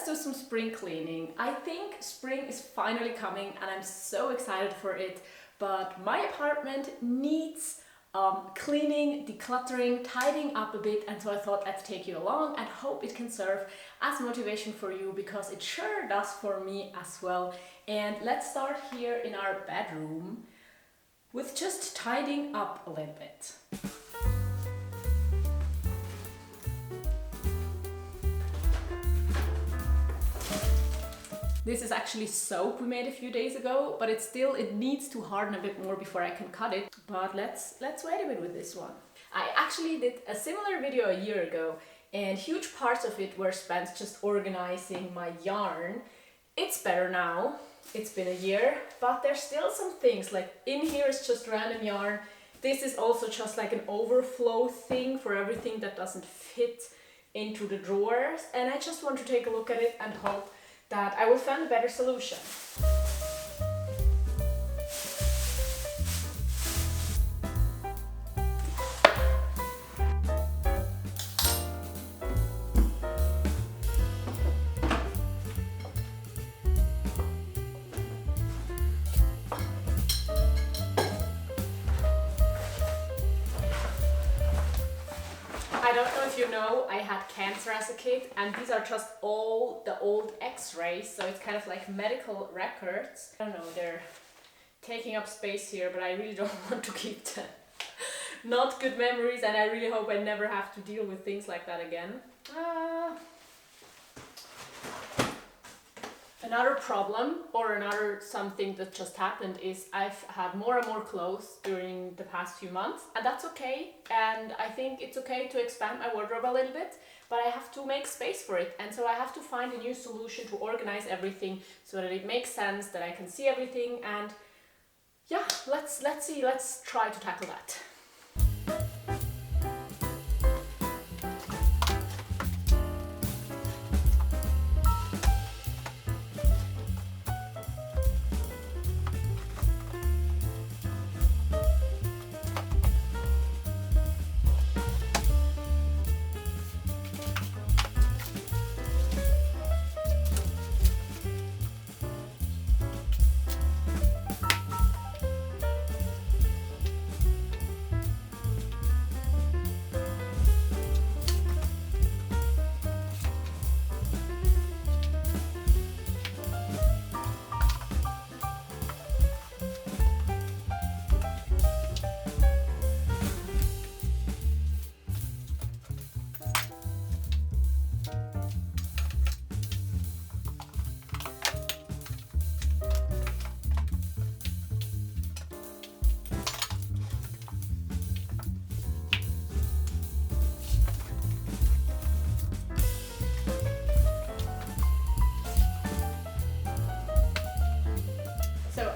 do some spring cleaning. I think spring is finally coming and I'm so excited for it, but my apartment needs cleaning, decluttering, tidying up a bit, and so I thought let's take you along and hope it can serve as motivation for you, because it sure does for me as well. And let's start here in our bedroom with just tidying up a little bit. This is actually soap we made a few days ago, but it needs to harden a bit more before I can cut it. But let's wait a bit with this one. I actually did a similar video a year ago, and huge parts of it were spent just organizing my yarn. It's better now. It's been a year, but there's still some things, like in here is just random yarn. This is also just like an overflow thing for everything that doesn't fit into the drawers, and I just want to take a look at it and hope that I will find a better solution. I don't know if you know, I had cancer as a kid, and these are just all the old x-rays, so it's kind of like medical records. I don't know, they're taking up space here, but I really don't want to keep them. Not good memories, and I really hope I never have to deal with things like that again. Another problem, or another something that just happened, is I've had more and more clothes during the past few months, and that's okay, and I think it's okay to expand my wardrobe a little bit, but I have to make space for it, and so I have to find a new solution to organize everything so that it makes sense, that I can see everything, and yeah, let's try to tackle that.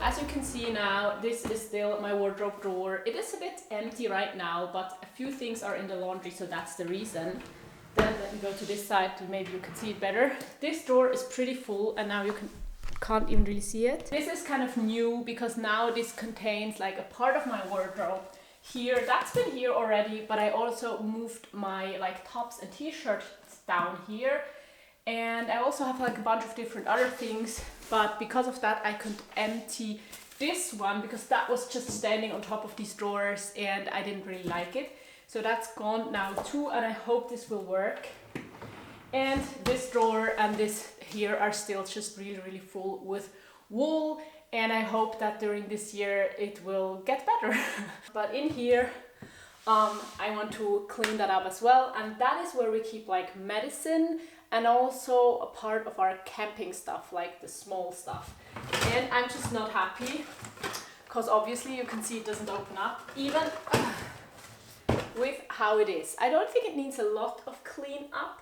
As you can see now, this is still my wardrobe drawer. It is a bit empty right now, but a few things are in the laundry, so that's the reason. Then let me go to this side, maybe you can see it better. This drawer is pretty full, and now you can't even really see it. This is kind of new because now this contains like a part of my wardrobe here. That's been here already, but I also moved my like tops and t-shirts down here. And I also have like a bunch of different other things, but because of that I couldn't empty this one because that was just standing on top of these drawers and I didn't really like it. So that's gone now too, and I hope this will work. And this drawer and this here are still just really full with wool, and I hope that during this year it will get better. But in here I want to clean that up as well, and that is where we keep like medicine and also a part of our camping stuff, like the small stuff. And I'm just not happy because obviously you can see it doesn't open up even with how it is. I don't think it needs a lot of clean up,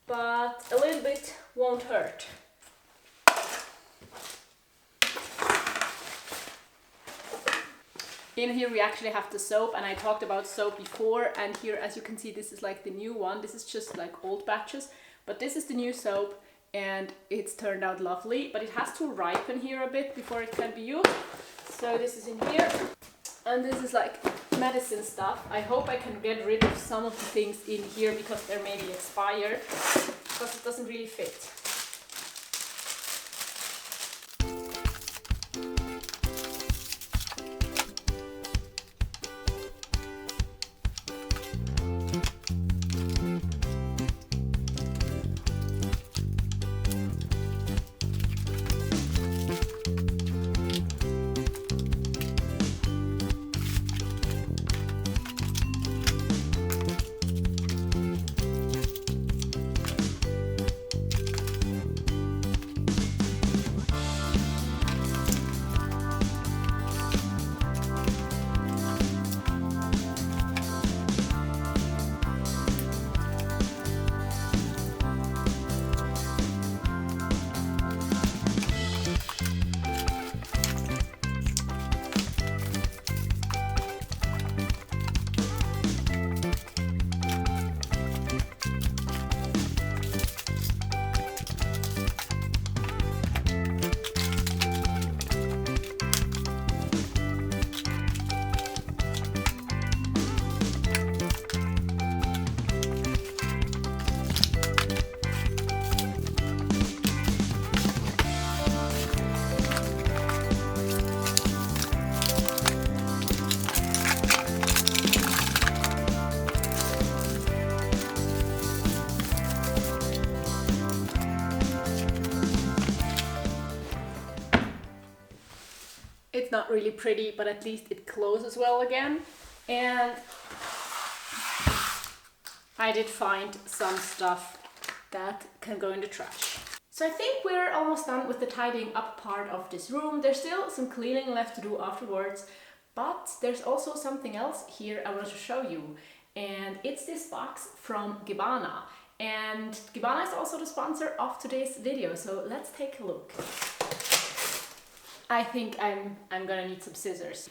but a little bit won't hurt. In here we actually have the soap, and I talked about soap before, and here as you can see this is like the new one. This is just like old batches, but this is the new soap and it's turned out lovely, but it has to ripen here a bit before it can be used. So this is in here, and this is like medicine stuff. I hope I can get rid of some of the things in here because they're maybe expired, because it doesn't really fit. It's not really pretty, but at least it closes well again. And I did find some stuff that can go in the trash. So I think we're almost done with the tidying up part of this room. There's still some cleaning left to do afterwards, but there's also something else here I want to show you. And it's this box from Gabbana. And Gabbana is also the sponsor of today's video, so let's take a look. I think I'm gonna need some scissors.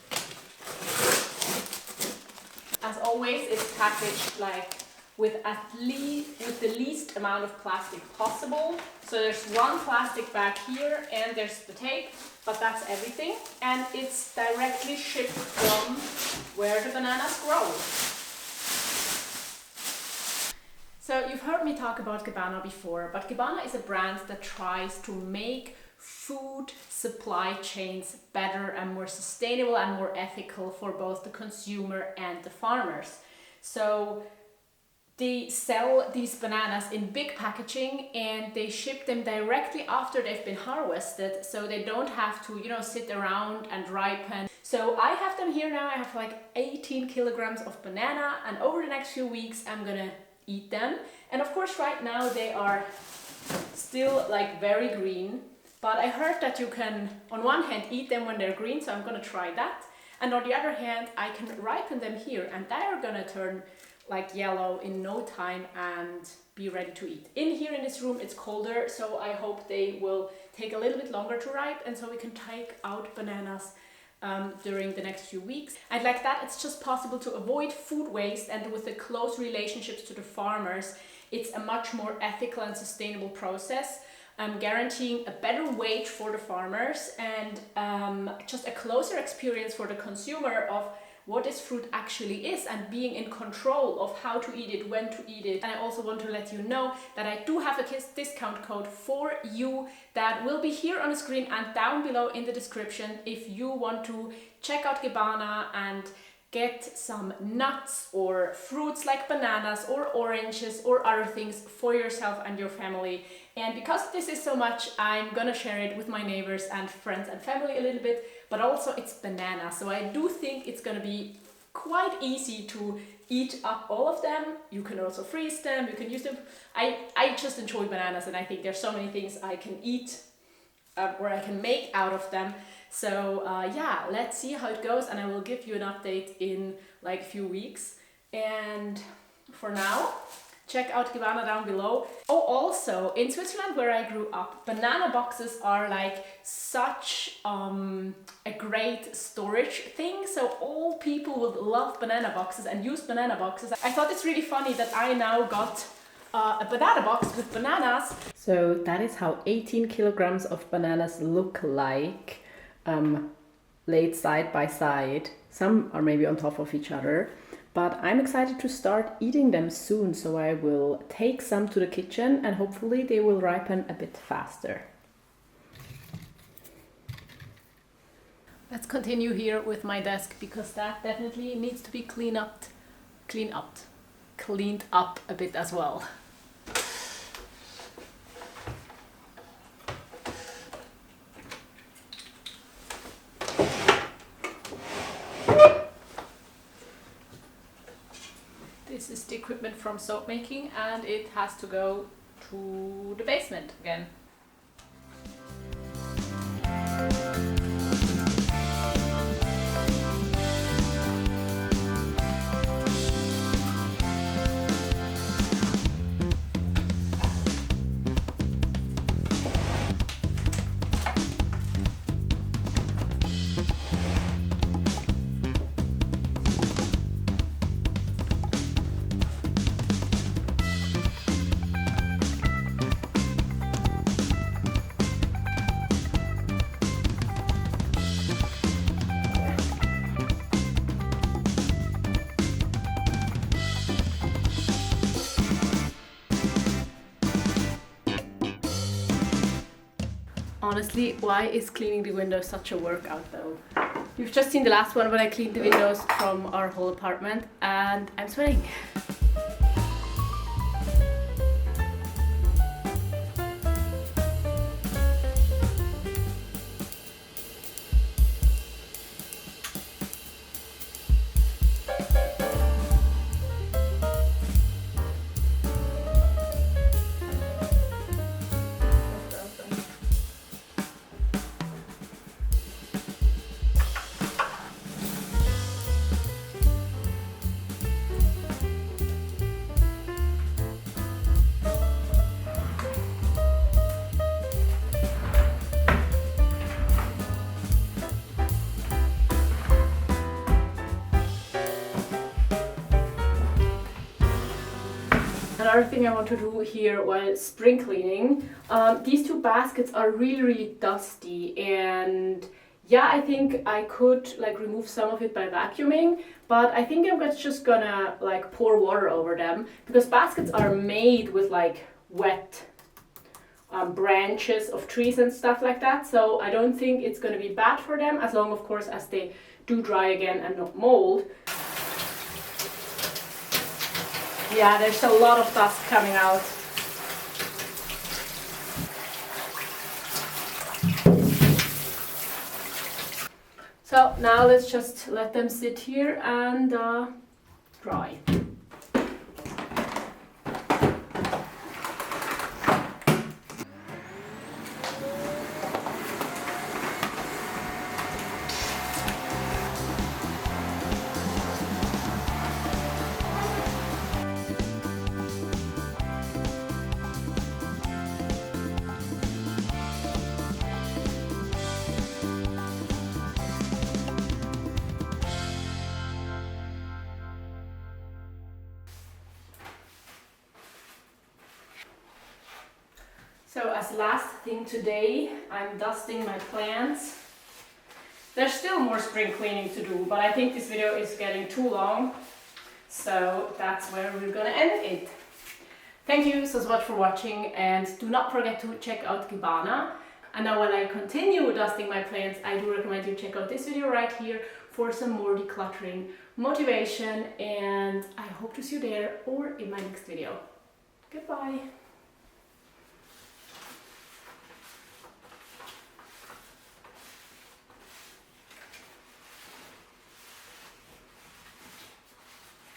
As always, it's packaged like with the least amount of plastic possible. So there's one plastic bag here and there's the tape, but that's everything. And it's directly shipped from where the bananas grow. So you've heard me talk about Gabbana before, but Gabbana is a brand that tries to make food supply chains better and more sustainable and more ethical for both the consumer and the farmers. So they sell these bananas in big packaging and they ship them directly after they've been harvested, so they don't have to, you know, sit around and ripen. So I have them here now. I have like 18 kilograms of banana, and over the next few weeks I'm gonna eat them. And of course right now they are still like very green, but I heard that you can on one hand eat them when they're green, so I'm gonna try that. And on the other hand, I can ripen them here and they are gonna turn like yellow in no time and be ready to eat. In here in this room it's colder, so I hope they will take a little bit longer to ripe, and so we can take out bananas during the next few weeks. And like that, it's just possible to avoid food waste, and with the close relationships to the farmers, it's a much more ethical and sustainable process, guaranteeing a better wage for the farmers and just a closer experience for the consumer of what this fruit actually is, and being in control of how to eat it, when to eat it. And I also want to let you know that I do have a discount code for you that will be here on the screen and down below in the description if you want to check out Gabbana and get some nuts or fruits like bananas or oranges or other things for yourself and your family. And because this is so much, I'm gonna share it with my neighbors and friends and family a little bit, but also it's banana, so I do think it's gonna be quite easy to eat up all of them. You can also freeze them, you can use them. I just enjoy bananas, and I think there's so many things I can eat or I can make out of them. So yeah, let's see how it goes, and I will give you an update in like a few weeks. And for now, check out Gabbana down below. Oh, also in Switzerland where I grew up, banana boxes are like such a great storage thing. So all people would love banana boxes and use banana boxes. I thought it's really funny that I now got a banana box with bananas. So that is how 18 kilograms of bananas look like, laid side by side. Some are maybe on top of each other. But I'm excited to start eating them soon, so I will take some to the kitchen and hopefully they will ripen a bit faster. Let's continue here with my desk, because that definitely needs to be cleaned up a bit as well. This is the equipment from soap making, and it has to go to the basement again. Honestly, why is cleaning the windows such a workout though? You've just seen the last one when I cleaned the windows from our whole apartment, and I'm sweating. another thing I want to do here while spring cleaning. These two baskets are really dusty, and yeah, I think I could like remove some of it by vacuuming, but I think I'm just gonna like pour water over them, because baskets are made with like wet branches of trees and stuff like that, so I don't think it's gonna be bad for them, as long of course as they do dry again and not mold. Yeah, there's a lot of dust coming out. So now let's just let them sit here and dry. So as last thing today, I'm dusting my plants. There's still more spring cleaning to do, but I think this video is getting too long, so that's where we're gonna end it. Thank you so much for watching, and do not forget to check out Kibana. And now while I continue dusting my plants, I do recommend you check out this video right here for some more decluttering motivation, and I hope to see you there or in my next video. Goodbye!